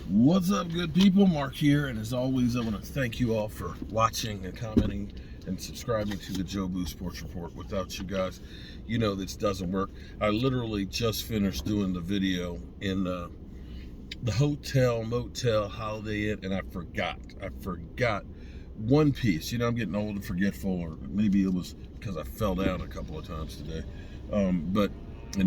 What's up, good people? Mark here, and as always, I want to thank you all for watching and commenting and subscribing to the Joe Boo Sports Report. Without you guys, you know this doesn't work. I literally just finished doing the video in the hotel, motel, Holiday Inn, and I forgot one piece. You know, I'm getting old and forgetful, or maybe it was because I fell down a couple of times today, and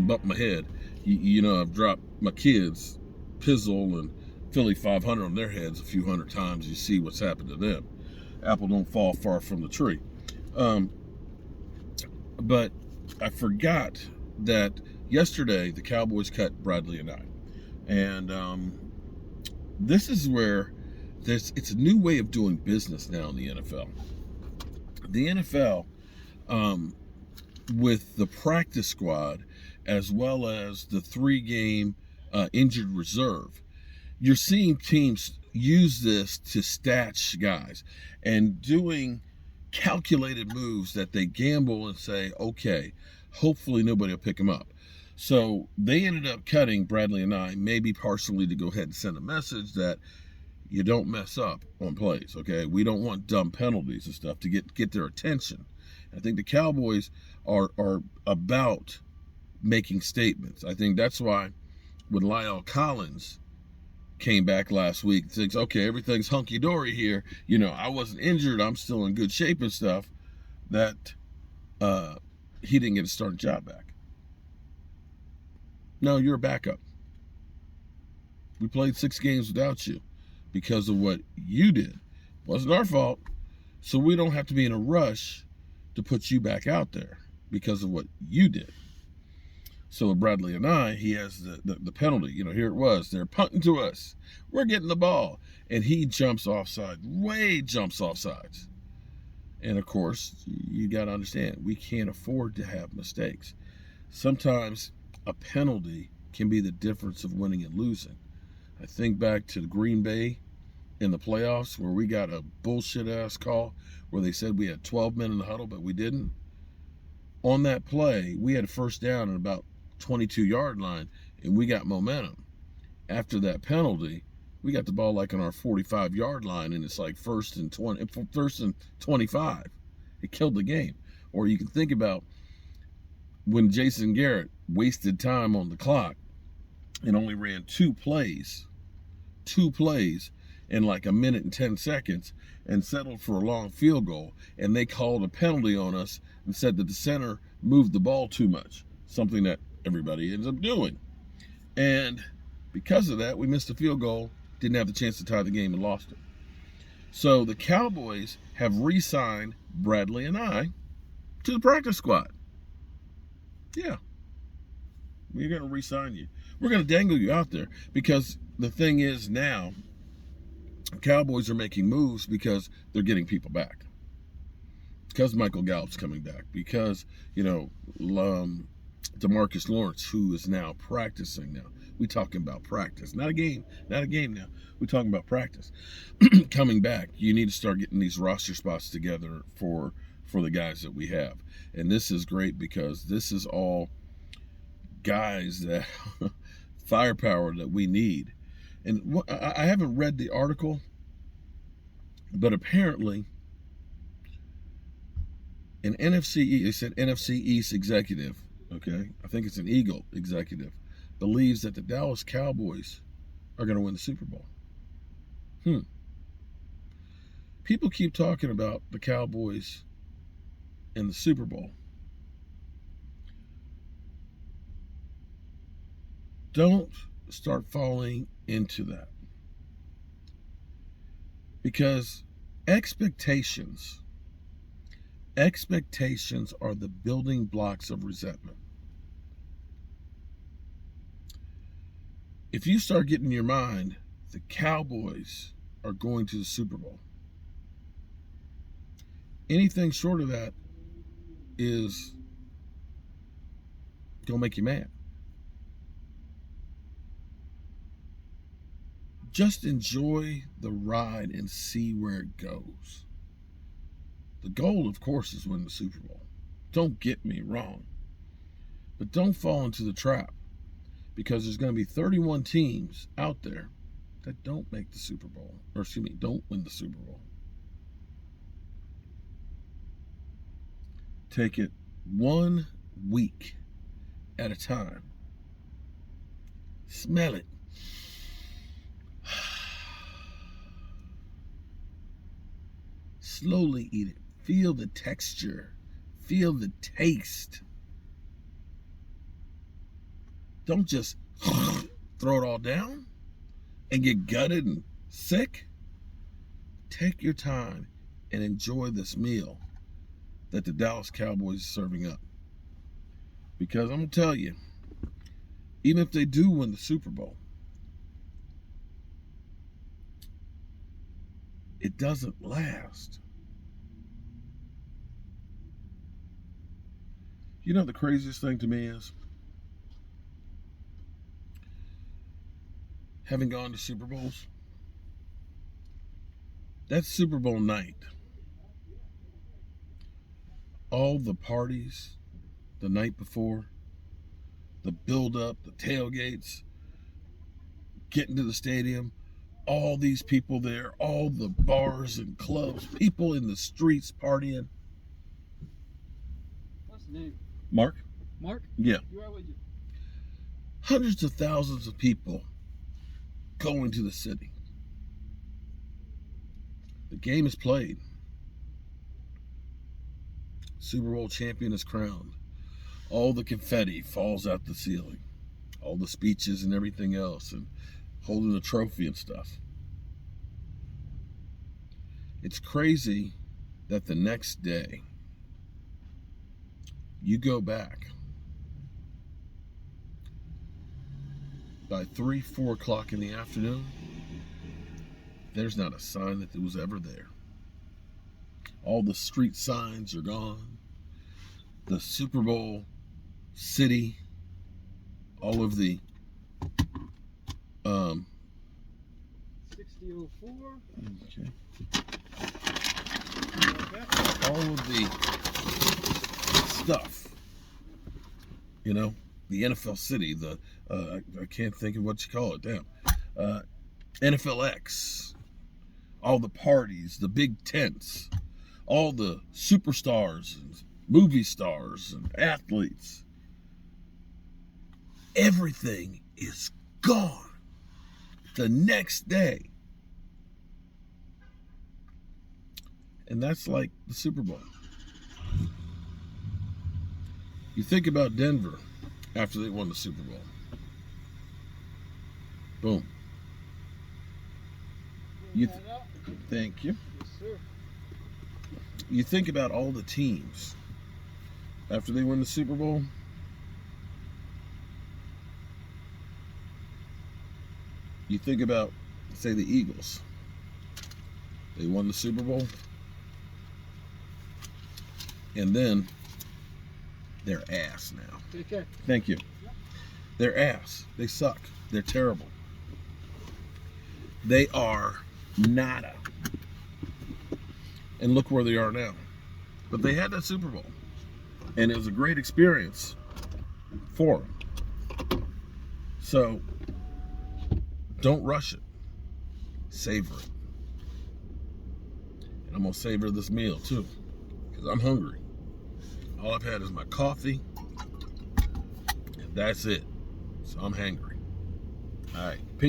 bumped my head. You know, I've dropped my kids, Pizzle and Philly 500 on their heads a few hundred times. You see what's happened to them. Apple don't fall far from the tree. Um, but I forgot that yesterday the Cowboys cut Bradley Anae, and this is where it's a new way of doing business now in the NFL. The NFL, with the practice squad as well as the 3-game injured reserve, you're seeing teams use this to stash guys and doing calculated moves that they gamble and say, okay, hopefully nobody will pick him up. So they ended up cutting Bradley Anae, maybe partially to go ahead and send a message that you don't mess up on plays, okay? We don't want dumb penalties and stuff to get their attention. I think the Cowboys are about making statements. I think that's why when Lyle Collins came back last week, thinks, okay, everything's hunky-dory here. You know, I wasn't injured. I'm still in good shape and stuff. That he didn't get a starting job back. No, you're a backup. We played 6 games without you because of what you did. It wasn't our fault. So we don't have to be in a rush to put you back out there because of what you did. So with Bradley Anae, he has the penalty. You know, here it was. They're punting to us. We're getting the ball. And he jumps offside. Jumps offsides. And, of course, you got to understand, we can't afford to have mistakes. Sometimes a penalty can be the difference of winning and losing. I think back to the Green Bay in the playoffs where we got a bullshit-ass call where they said we had 12 men in the huddle, but we didn't. On that play, we had a first down at about 22-yard line, and we got momentum. After that penalty, we got the ball like on our 45-yard line, and it's like first and 25. It killed the game. Or you can think about when Jason Garrett wasted time on the clock and only ran two plays in like a minute and 10 seconds and settled for a long field goal, and they called a penalty on us and said that the center moved the ball too much, something that everybody ends up doing. And because of that, we missed a field goal, didn't have the chance to tie the game, and lost it. So the Cowboys have re-signed Bradley Anae to the practice squad. Yeah, we're going to re-sign you. We're going to dangle you out there because the thing is now, Cowboys are making moves because they're getting people back. Because Michael Gallup's coming back. Because, you know, DeMarcus Lawrence, who is now practicing now. We're talking about practice. Not a game now. We're talking about practice. Coming back, you need to start getting these roster spots together for the guys that we have. And this is great because this is all guys that firepower that we need. And I haven't read the article, but apparently an they said NFC East executive, okay, I think it's an Eagle executive, believes that the Dallas Cowboys are going to win the Super Bowl. People keep talking about the Cowboys and the Super Bowl. Don't start falling into that. Because expectations are the building blocks of resentment. If you start getting in your mind, the Cowboys are going to the Super Bowl, anything short of that is going to make you mad. Just enjoy the ride and see where it goes. The goal, of course, is win the Super Bowl. Don't get me wrong. But don't fall into the trap because there's going to be 31 teams out there that don't make the Super Bowl, or excuse me, don't win the Super Bowl. Take it 1 week at a time. Smell it. Slowly eat it. Feel the texture. Feel the taste. Don't just throw it all down and get gutted and sick. Take your time and enjoy this meal that the Dallas Cowboys is serving up. Because I'm going to tell you, even if they do win the Super Bowl, it doesn't last. You know the craziest thing to me is, having gone to Super Bowls, that Super Bowl night, all the parties the night before, the build-up, the tailgates, getting to the stadium, all these people there, all the bars and clubs, people in the streets partying. What's the name? Mark? Mark? Yeah. You are with you. Hundreds of thousands of people going to the city. The game is played. Super Bowl champion is crowned. All the confetti falls out the ceiling. All the speeches and everything else, and holding the trophy and stuff. It's crazy that the next day you go back by 3, 4 o'clock in the afternoon, there's not a sign that it was ever there. All the street signs are gone. The Super Bowl city, all of the 6004. okay. All of the stuff, you know, the NFL city, the I can't think of what you call it, damn, NFLX, all the parties, the big tents, all the superstars and movie stars and athletes, everything is gone the next day. And that's like the Super Bowl. You think about Denver after they won the Super Bowl. Boom. Thank you. Yes, sir. You think about all the teams after they win the Super Bowl. You think about, say, the Eagles. They won the Super Bowl. And then they're ass now. Take care. Thank you. They're ass. They suck. They're terrible. They are nada. And look where they are now. But they had that Super Bowl. And it was a great experience for them. So, don't rush it. Savor it. And I'm going to savor this meal too, because I'm hungry. All I've had is my coffee, and that's it. So I'm hangry. All right. Peace.